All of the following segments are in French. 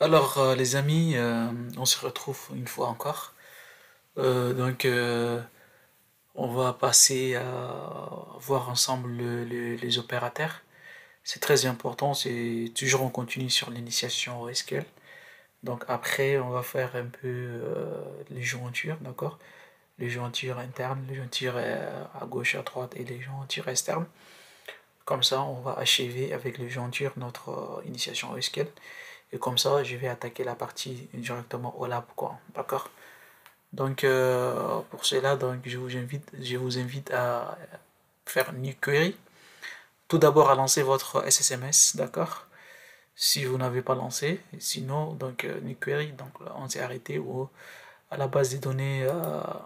Alors, les amis, on se retrouve une fois encore. Donc, on va passer à voir ensemble les opérateurs. C'est très important, c'est toujours on continue sur l'initiation au SQL. Donc après, on va faire un peu les jointures, d'accord? Les jointures internes, les jointures à gauche, à droite et les jointures externes. Comme ça, on va achever avec les jointures notre initiation au SQL. Et comme ça, je vais attaquer la partie directement au lab, quoi. D'accord? Donc, pour cela, donc, je vous invite à faire une query. Tout d'abord, à lancer votre SSMS, d'accord? Si vous n'avez pas lancé, sinon, donc, une query, donc, là, on s'est arrêté à la base des données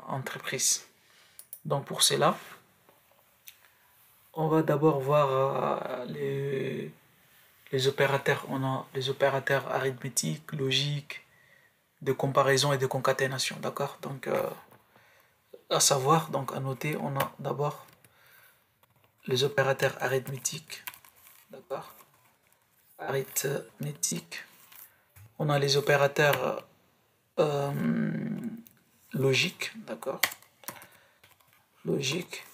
entreprise. Donc, pour cela, on va d'abord voir les opérateurs. On a les opérateurs arithmétiques, logiques, de comparaison et de concaténation, d'accord? Donc, à savoir, donc à noter, on a d'abord les opérateurs arithmétiques, d'accord? Arithmétique. On a les opérateurs euh, logiques, d'accord? Logique.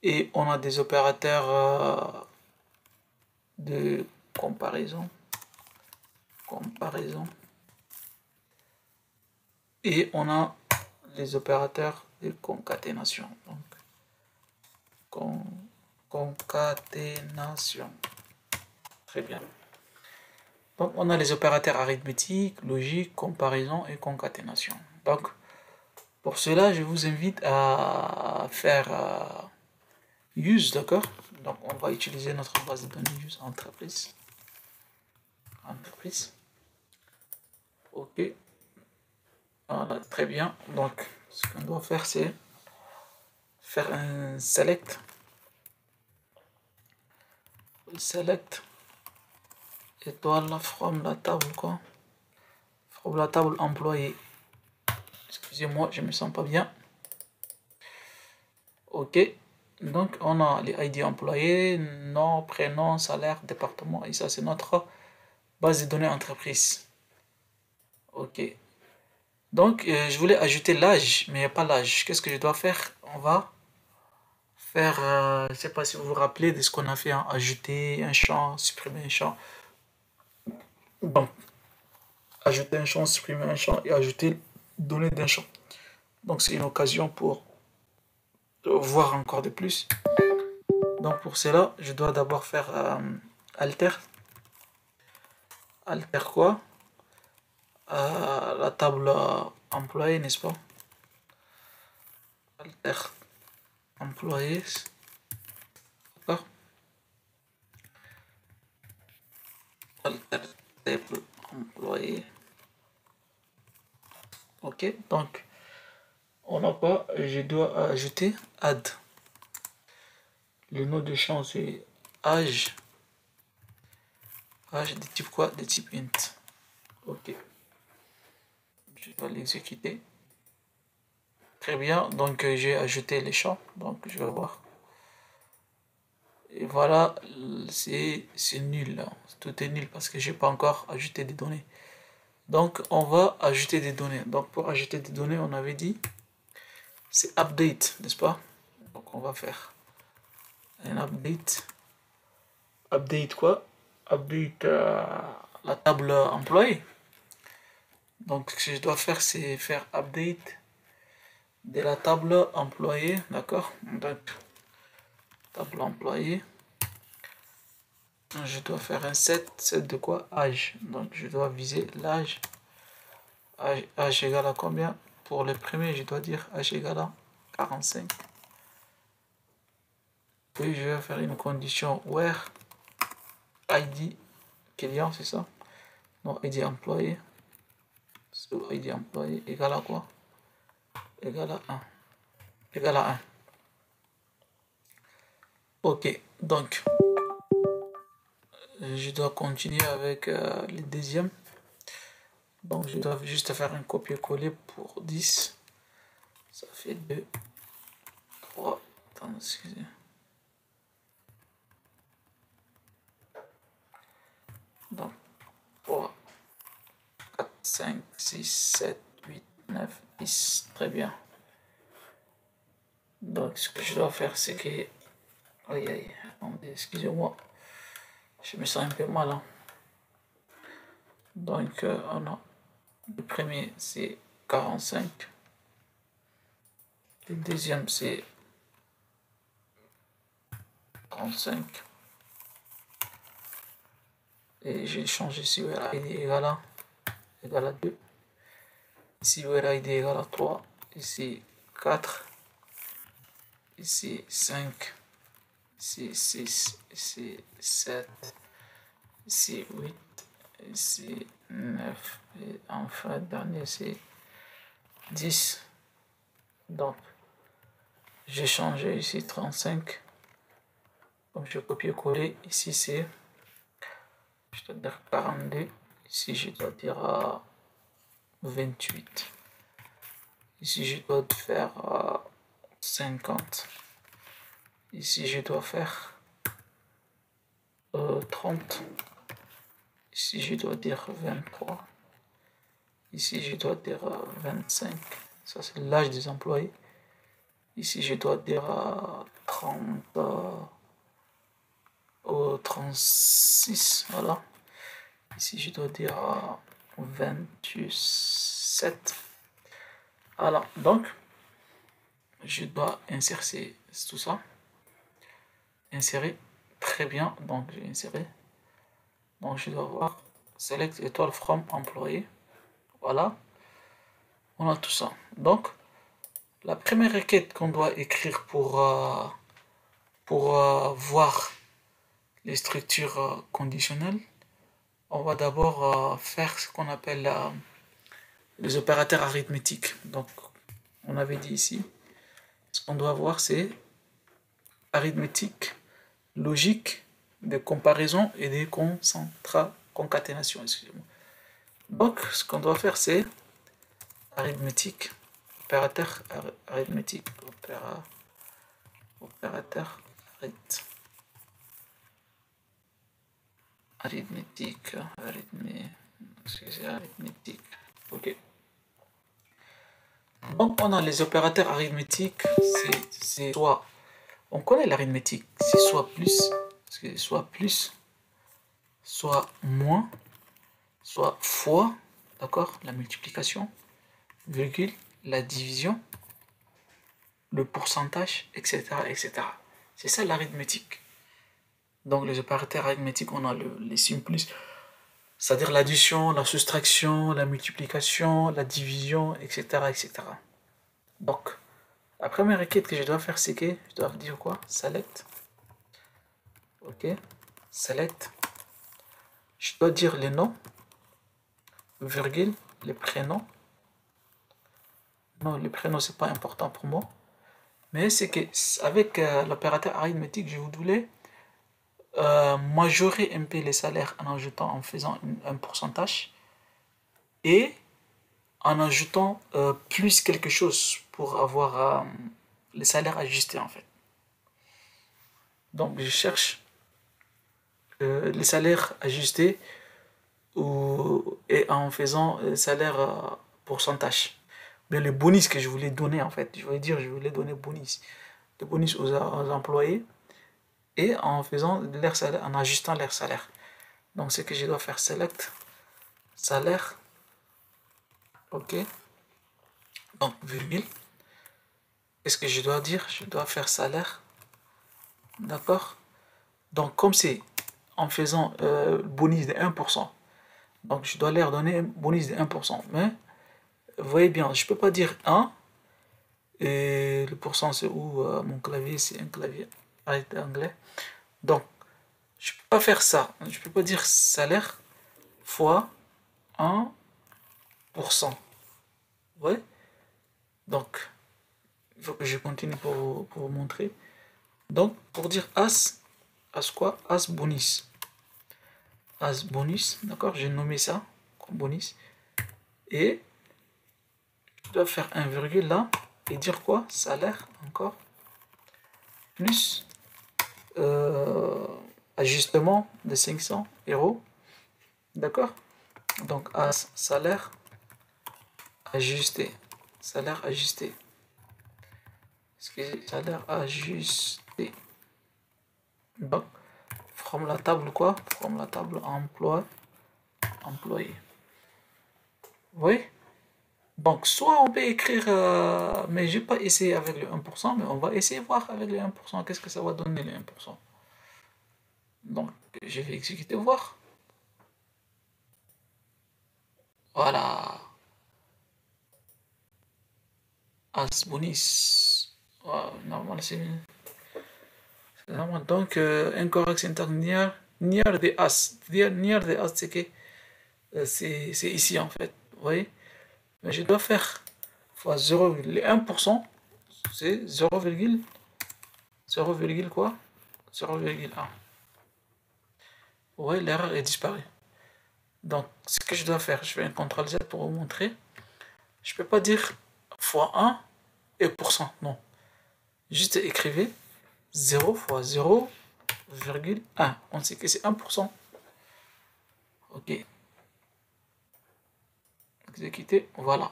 Et on a des opérateurs de comparaison. Comparaison. Et on a les opérateurs de concaténation. Donc, concaténation. Très bien. Donc, on a les opérateurs arithmétiques, logique, comparaison et concaténation. Donc, pour cela, je vous invite à faire use, d'accord? Donc, on va utiliser notre base de données use entreprise. Entreprise. Ok. Voilà, très bien. Donc, ce qu'on doit faire, c'est faire un select. Select étoile from la table, quoi. From la table employé. Excusez-moi, je me sens pas bien. Ok. Donc, on a les ID employés, nom, prénom, salaire, département. Et ça, c'est notre base de données entreprise. Ok. Donc, je voulais ajouter l'âge, mais il n'y a pas l'âge. Qu'est-ce que je dois faire? On va faire, je ne sais pas si vous vous rappelez de ce qu'on a fait, hein, ajouter un champ, supprimer un champ. Bon, ajouter un champ, supprimer un champ et ajouter données d'un champ. Donc, c'est une occasion pour voir encore de plus. Donc, pour cela, je dois d'abord faire alter. Alter quoi? La table employé, n'est-ce pas? Alter employés. D'accord? Alter table employé. Ok, donc on n'a pas, je dois ajouter add. Le nom de champ c'est âge. Âge de type quoi? De type int. Ok, je vais l'exécuter. Très bien, donc j'ai ajouté les champs, donc je vais voir. Et voilà, c'est nul là. Tout est nul parce que j'ai pas encore ajouté des données. Donc on va ajouter des données. Donc pour ajouter des données, on avait dit c'est update, n'est-ce pas? Donc on va faire un update. Update quoi? Update la table employée. Donc ce que je dois faire, c'est faire update de la table employée, d'accord? Donc table employée. Je dois faire un set de quoi? Âge. Donc je dois viser l'âge. Âge égale à combien? Pour le premier, je dois dire âge égale à 45. Puis je vais faire une condition where ID client, c'est ça? Non, ID employé. ID employé égale à quoi? Égale à 1. Égale à 1. Ok, donc je dois continuer avec le deuxième. Donc je dois juste faire un copier-coller pour 10. Ça fait 2, 3. Attends, excusez. 5, 6, 7, 8, 9, 10. Très bien. Donc, ce que je dois faire, c'est que... Aïe, aïe, attendez, excusez-moi. Je me sens un peu mal. Hein. Donc, on a... Le premier, c'est 45. Le deuxième, c'est 35. Et j'ai changé ici URID égale à 2. Ici URID égale à 3. Ici 4. Ici 5. Ici 6. Ici 7. Ici 8. Ici 9. Et enfin, dernier, c'est 10. Donc, j'ai changé ici 35. Comme je copier-coller, ici c'est, je dois dire 42. Ici, je dois dire 28. Ici, je dois faire 50. Ici, je dois faire 30. Ici, je dois dire 23. Ici, je dois dire 25. Ça, c'est l'âge des employés. Ici, je dois dire 30, 36. Voilà. Ici, je dois dire 27. Voilà. Donc, je dois insérer tout ça. Insérer. Très bien. Donc, j'ai inséré. Donc, je dois voir select étoile from employé. Voilà. On a tout ça. Donc, la première requête qu'on doit écrire pour voir les structures conditionnelles, on va d'abord faire ce qu'on appelle les opérateurs arithmétiques. Donc, on avait dit ici, ce qu'on doit voir, c'est arithmétique, logique, de comparaison et de concaténation. Excusez-moi. Donc, ce qu'on doit faire, c'est arithmétique, opérateur arithmétique, opérateur arithmétique, arithmétique. Ok. Donc, on a les opérateurs arithmétiques, c'est soit, on connaît l'arithmétique, c'est soit plus, soit moins, soit fois, d'accord, la multiplication, virgule, la division, le pourcentage, etc., etc. C'est ça l'arithmétique. Donc les opérateurs arithmétiques, on a les simples, c'est-à-dire l'addition, la soustraction, la multiplication, la division, etc., etc. Donc, la première requête que je dois faire, c'est que je dois dire quoi? Select. Ok. Select. Je dois dire les noms, virgule, les prénoms. Non, les prénoms, c'est pas important pour moi. Mais c'est que avec l'opérateur arithmétique, je voulais majorer un peu les salaires en faisant un pourcentage et en ajoutant plus quelque chose pour avoir les salaires ajustés en fait. Donc je cherche les salaires ajustés et en faisant salaire pourcentage. Mais le bonus que je voulais donner en fait, je voulais donner bonus. Le bonus aux employés et en faisant leur salaire, en ajustant leur salaire. Donc c'est que je dois faire select salaire. Ok. Donc virgule. Qu'est-ce que je dois dire? Je dois faire salaire. D'accord. Donc comme c'est en faisant bonus de 1%, donc je dois leur donner un bonus de 1%. Mais vous voyez bien, je ne peux pas dire 1. Et le pourcent c'est où mon clavier, c'est un clavier anglais. Donc je ne peux pas faire ça. Je ne peux pas dire salaire fois 1%. Vous voyez? Donc il faut que je continue pour vous montrer. Donc pour dire as quoi? As bonus. As bonus, d'accord? J'ai nommé ça comme bonus. Et je dois faire un virgule là et dire quoi? Salaire encore plus ajustement de 500 €. D'accord? Donc, as salaire ajusté. Salaire ajusté. Excusez, salaire ajusté. Donc, from la table quoi? From la table emploi, employé. Oui. Donc, soit on peut écrire, mais je n'ai pas essayé avec le 1%, mais on va essayer voir avec le 1%, qu'est-ce que ça va donner le 1%. Donc, je vais exécuter, voir. Voilà. As bonus. Wow, normal, c'est normal. Donc, incorrect syntax near the as. Near the as, c'est que c'est ici en fait. Vous voyez? Mais je dois faire fois 0,1%, c'est 0, quoi? 0,1. Vous voyez, l'erreur est disparue. Donc, ce que je dois faire, je fais un CTRL Z pour vous montrer. Je ne peux pas dire fois 1 et pourcent, non. Juste écrivez 0 fois 0,1. On sait que c'est 1%. Ok. Exécuter, voilà.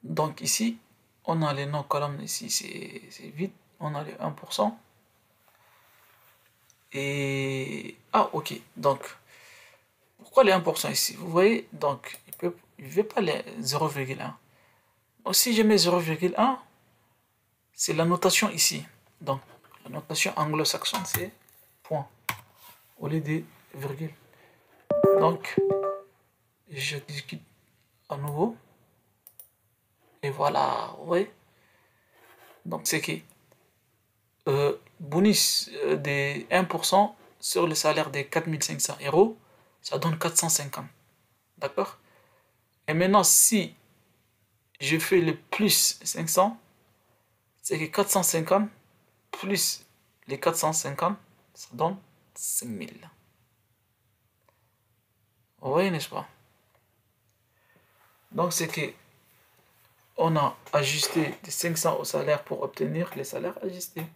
Donc ici, on a les noms colonnes, ici c'est vide, on a les 1%. Et... Ah, ok. Donc, pourquoi les 1% ici? Vous voyez, donc, il ne veut pas les 0,1. Donc, si je mets 0,1, c'est la notation ici. Donc, la notation anglo-saxonne, c'est point au lieu de virgule. Donc, j'exécute à nouveau. Et voilà, vous voyez. Donc, c'est qui bonus de 1% sur le salaire de 4500 euros, ça donne 450. D'accord? Et maintenant, si je fais le plus 500, c'est que 450 plus les 450, ça donne 5000. Vous voyez, n'est-ce pas? Donc, c'est que on a ajusté de 500 au salaire pour obtenir les salaires ajustés.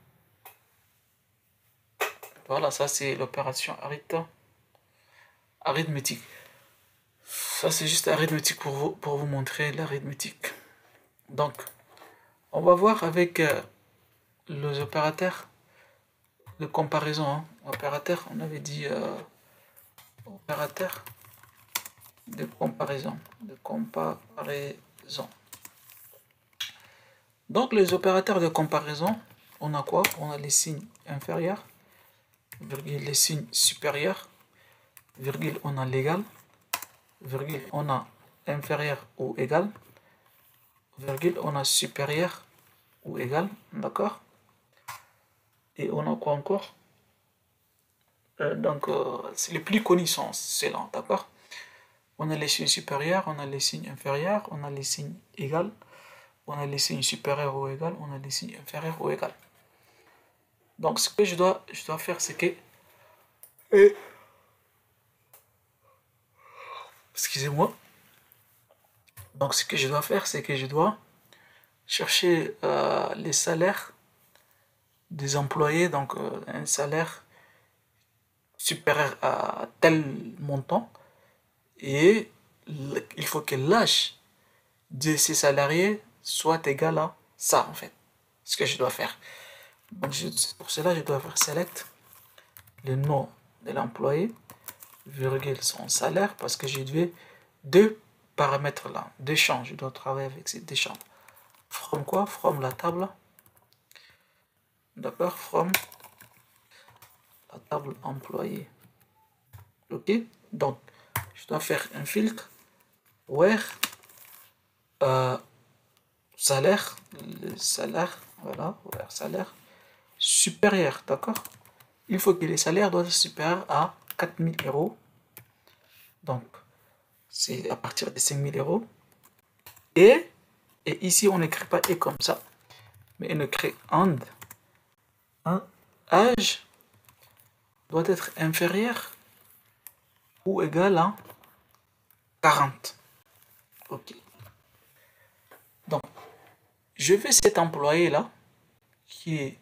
Voilà, ça c'est l'opération arithmétique. Ça c'est juste arithmétique pour vous montrer l'arithmétique. Donc, on va voir avec les opérateurs de comparaison. Hein. Opérateur, on avait dit opérateur de comparaison. Donc, les opérateurs de comparaison, on a quoi? On a les signes inférieurs, virgule les signes supérieurs, virgule on a l'égal, virgule on a inférieur ou égal, virgule on a supérieur ou égal, d'accord? Et on a quoi encore? Donc, c'est les plus connus sont ceux-là, d'accord? On a les signes supérieurs, on a les signes inférieurs, on a les signes égaux, on a les signes supérieurs ou égal, on a les signes inférieurs ou égal. Donc, ce que je dois faire, c'est que... Excusez-moi. Donc, ce que je dois faire, c'est que je dois chercher les salaires des employés, donc un salaire supérieur à tel montant, et il faut que l'âge de ces salariés soit égal à ça, en fait. Ce que je dois faire. Donc, pour cela, je dois faire select le nom de l'employé, virgule son salaire, parce que j'ai deux paramètres là, deux champs. Je dois travailler avec ces deux champs. From quoi? From la table. D'accord? From la table employé. Ok? Donc, je dois faire un filtre where salaire, le salaire, voilà, where salaire supérieur, d'accord? Il faut que les salaires doivent être supérieurs à 4000 euros. Donc, c'est à partir de 5000 euros. Et ici, on n'écrit pas et comme ça, mais on écrit and. Un âge doit être inférieur ou égal à 40. Ok. Donc, je veux cet employé-là qui est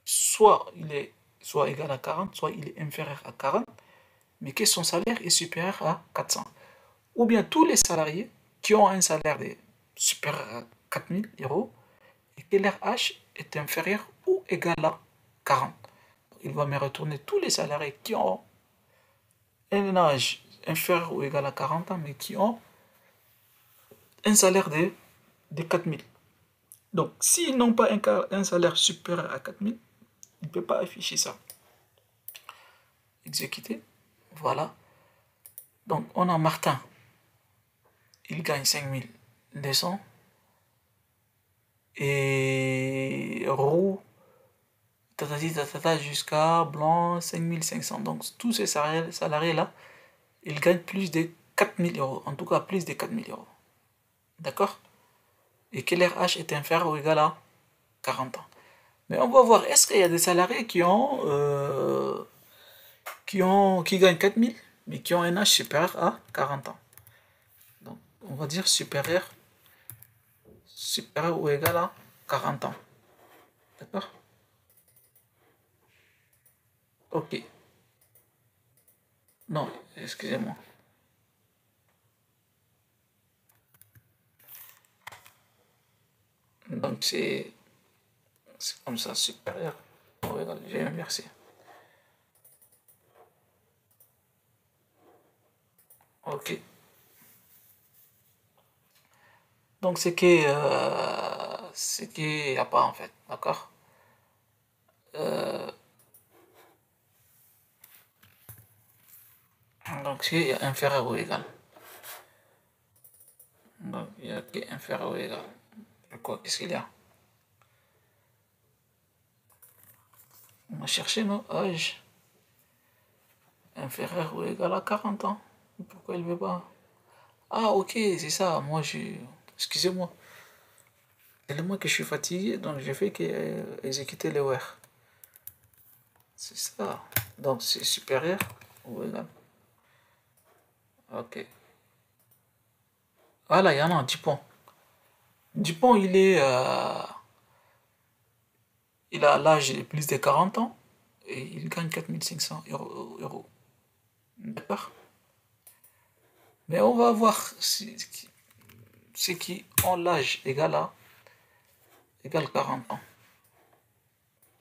soit égal à 40, soit il est inférieur à 40. mais que son salaire est supérieur à 400. Ou bien tous les salariés qui ont un salaire supérieur à 4000 euros et que leur âge est inférieur ou égal à 40. Il va me retourner tous les salariés qui ont un âge inférieur ou égal à 40 ans, mais qui ont un salaire de 4000. Donc, s'ils n'ont pas un salaire supérieur à 4000, il ne peut pas afficher ça. Exécuter. Voilà. Donc, on a Martin. Il gagne 5200. Et Roux, jusqu'à Blanc, 5500. Donc, tous ces salariés-là, ils gagnent plus de 4000 euros. En tout cas, plus de 4000 euros. D'accord? Et que leur âge est inférieur ou égal à 40 ans. Mais on va voir, est-ce qu'il y a des salariés qui gagnent 4000, mais qui ont un âge supérieur à 40 ans. Donc, on va dire supérieur ou égal à 40 ans. D'accord? Ok. Non, excusez-moi. Donc, c'est comme ça, supérieur ou égal. J'ai inversé. Ok. Donc, c'est qu'il n'y a pas en fait. D'accord? Donc, c'est inférieur ou égal. Donc, il y a qui est inférieur ou égal. Quoi? Qu'est-ce qu'il y a? On va chercher nos âges. Inférieur ou égal à 40 ans. Pourquoi il ne veut pas? Ah, ok, c'est ça. Moi, excusez-moi. C'est moi que je suis fatigué, donc je fais que exécuter les WER. C'est ça. Donc, c'est supérieur ou égal. Ok. Voilà, il y en a, Dupont. Dupont, il a l'âge de plus de 40 ans et il gagne 4500 euros. D'accord? Mais on va voir ceux qui ont l'âge égal à 40 ans.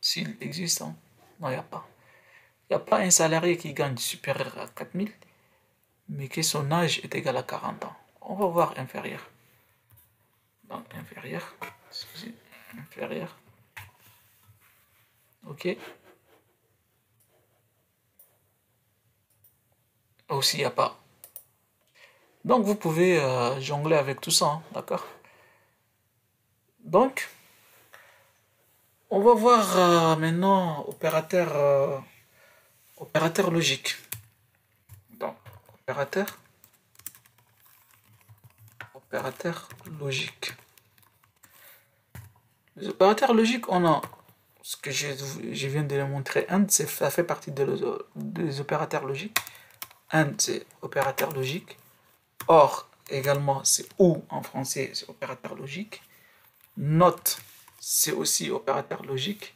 S'il existe, hein. Non, il n'y a pas. Il n'y a pas un salarié qui gagne supérieur à 4000, mais que son âge est égal à 40 ans. On va voir inférieur. Donc, inférieur. Excusez, inférieur. Ok. Aussi, il n'y a pas. Donc, vous pouvez jongler avec tout ça, hein, d'accord? Donc, on va voir maintenant opérateur logique. Donc, opérateur logique. Les opérateurs logiques, on a ce que je viens de le montrer. Ça fait partie des opérateurs logiques. And, c'est opérateur logique. Or, également, c'est ou en français, c'est opérateur logique. Not, c'est aussi opérateur logique,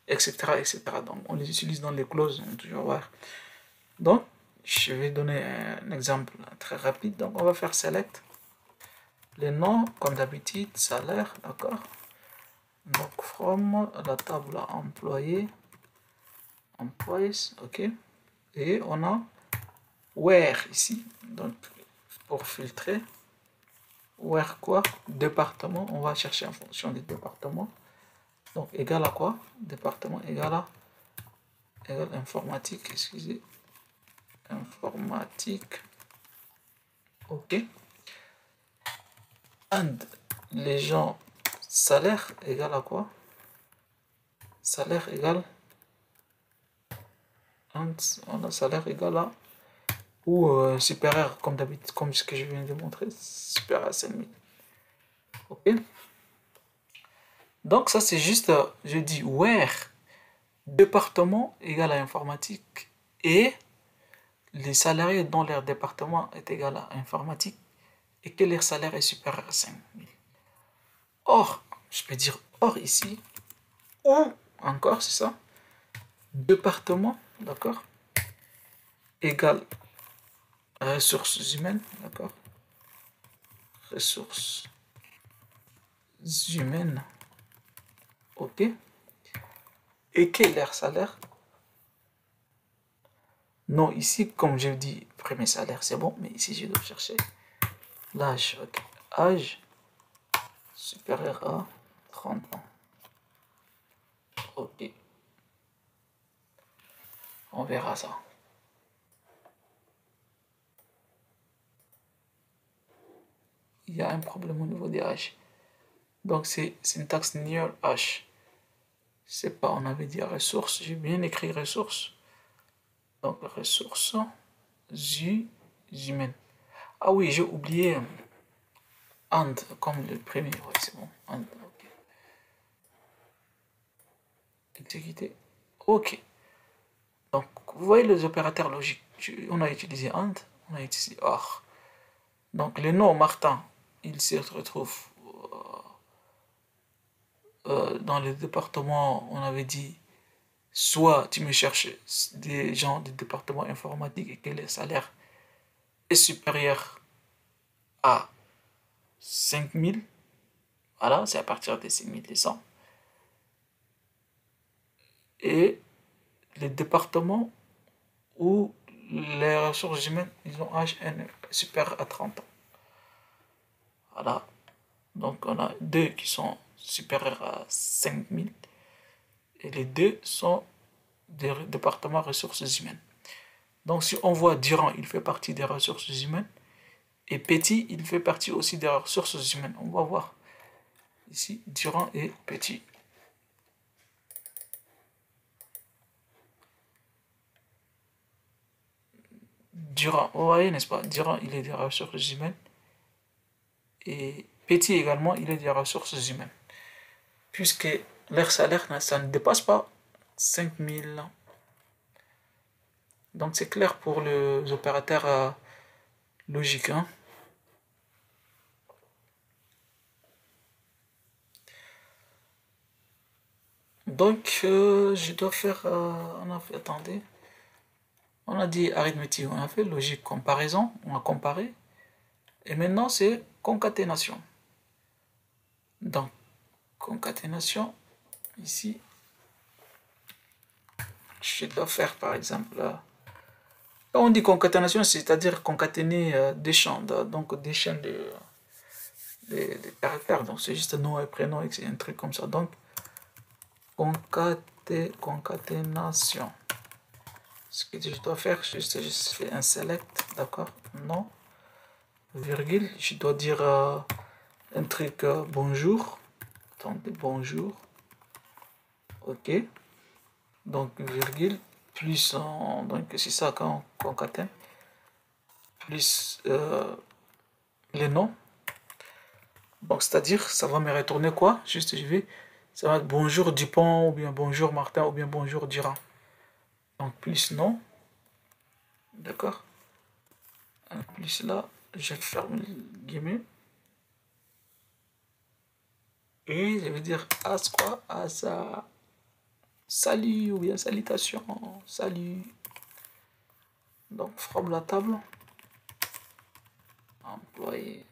etc., etc. Donc, on les utilise dans les clauses, on va toujours voir. Donc, je vais donner un exemple très rapide. Donc, on va faire select. Les noms, comme d'habitude, salaire, d'accord. Donc, from la table employé, employees, ok. Et on a where ici, donc pour filtrer. Where quoi? Département, on va chercher en fonction des départements. Donc, égal à quoi? Département égal à informatique, excusez. Informatique. Ok. And les gens, salaire égal à quoi? Salaire égal. And on a salaire égal à. Ou supérieur, comme d'habitude, comme ce que je viens de montrer, supérieur à 5000. Ok. Donc, ça, c'est juste, je dis where département égal à informatique et les salariés dont leur département est égal à informatique et que leur salaire est supérieur à 5000. Or, je peux dire or ici, ou encore, c'est ça, département, d'accord, égale ressources humaines, d'accord? Ressources humaines, ok. Et quel est leur salaire? Non, ici, comme je dis, premier salaire, c'est bon, mais ici, je dois chercher l'âge, ok. Âge supérieur à 30 ans. Ok, on verra ça. Il y a un problème au niveau des âges. Donc, c'est syntaxe near H. C'est pas, on avait dit ressources, j'ai bien écrit ressources. Donc, ressources humaines. Ah oui, j'ai oublié and comme le premier. Ouais, c'est bon. And, ok. Exécuter. Ok. Donc, vous voyez les opérateurs logiques. On a utilisé and, on a utilisé or. Donc, le nom Martin, il se retrouve dans le département, on avait dit, soit tu me cherches des gens du département informatique et que le salaire est supérieur à 5000, voilà, c'est à partir de 5200. Et les départements où les ressources humaines, ils ont HN supérieur à 30 ans. Voilà, donc on a deux qui sont supérieurs à 5000 et les deux sont des départements ressources humaines. Donc si on voit Durand, il fait partie des ressources humaines, et Petit, il fait partie aussi des ressources humaines. On va voir ici Durand et Petit. Durand, vous voyez, n'est-ce pas? Durand, il est des ressources humaines, et Petit également, il est des ressources humaines. Puisque leur salaire, ça ne dépasse pas 5000. Donc c'est clair pour les opérateurs logiques, hein. Donc je dois faire... on a fait, attendez. On a dit arithmétique, on a fait logique, comparaison, on a comparé. Et maintenant c'est concaténation. Donc concaténation, ici, je dois faire par exemple... quand on dit concaténation, c'est-à-dire concaténer des champs, donc des chaînes de caractères. Donc c'est juste nom et prénom, et un truc comme ça. Donc concaténation. Ce que je dois faire, je fais un select, d'accord? Non, virgule, je dois dire un truc bonjour. Attendez, bonjour. Ok. Donc virgule, plus, donc c'est ça quand on concatène, plus les noms. Donc c'est-à-dire, ça va me retourner quoi? Juste, ça va être bonjour Dupont, ou bien bonjour Martin, ou bien bonjour Durand. Donc plus nom, d'accord? Plus là, je ferme le guillemets. Et je vais dire as quoi? As salut ou bien salutation. Salut. Donc from la table. Employé.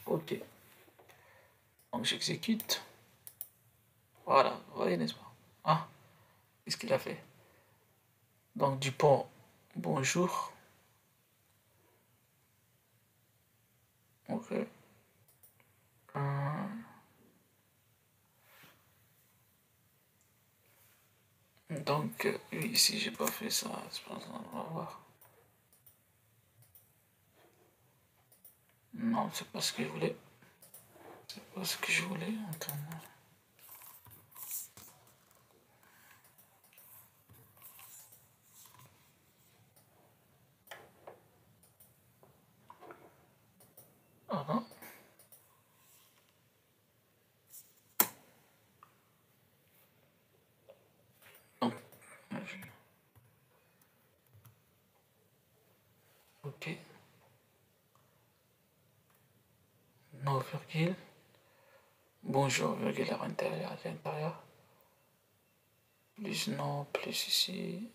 Ok. Donc j'exécute. Voilà, vous voyez, n'est-ce pas? Ah, qu'est-ce qu'il a fait? Donc Dupont, bonjour. Ok. Donc ici j'ai pas fait ça. On va voir. Non, c'est pas ce que je voulais. C'est pas ce que je voulais. Attends. Ah non. Donc, ok. No virgule. Bonjour, virgule à l'intérieur. Plus non, plus ici.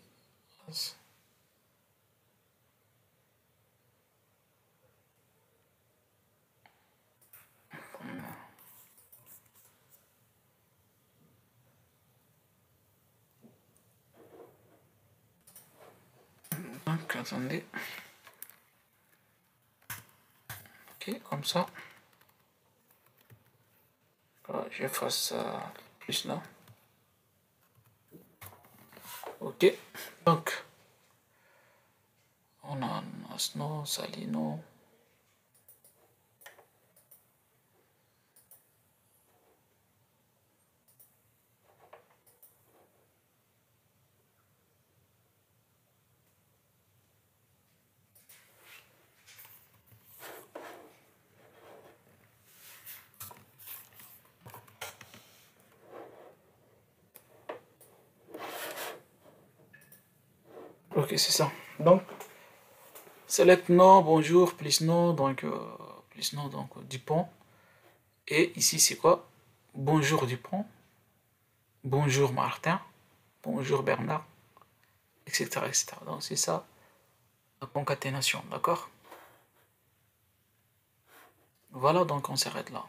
Attendez. Ok, comme ça. Voilà, j'efface ça plus là. Ok. Donc, on a Asno, Salino. Ok, c'est ça. Donc, select no, bonjour, please no, donc, please no, donc, Dupont. Et ici, c'est quoi? Bonjour Dupont, bonjour Martin, bonjour Bernard, etc., etc. Donc, c'est ça, la concaténation, d'accord? Voilà, donc on s'arrête là.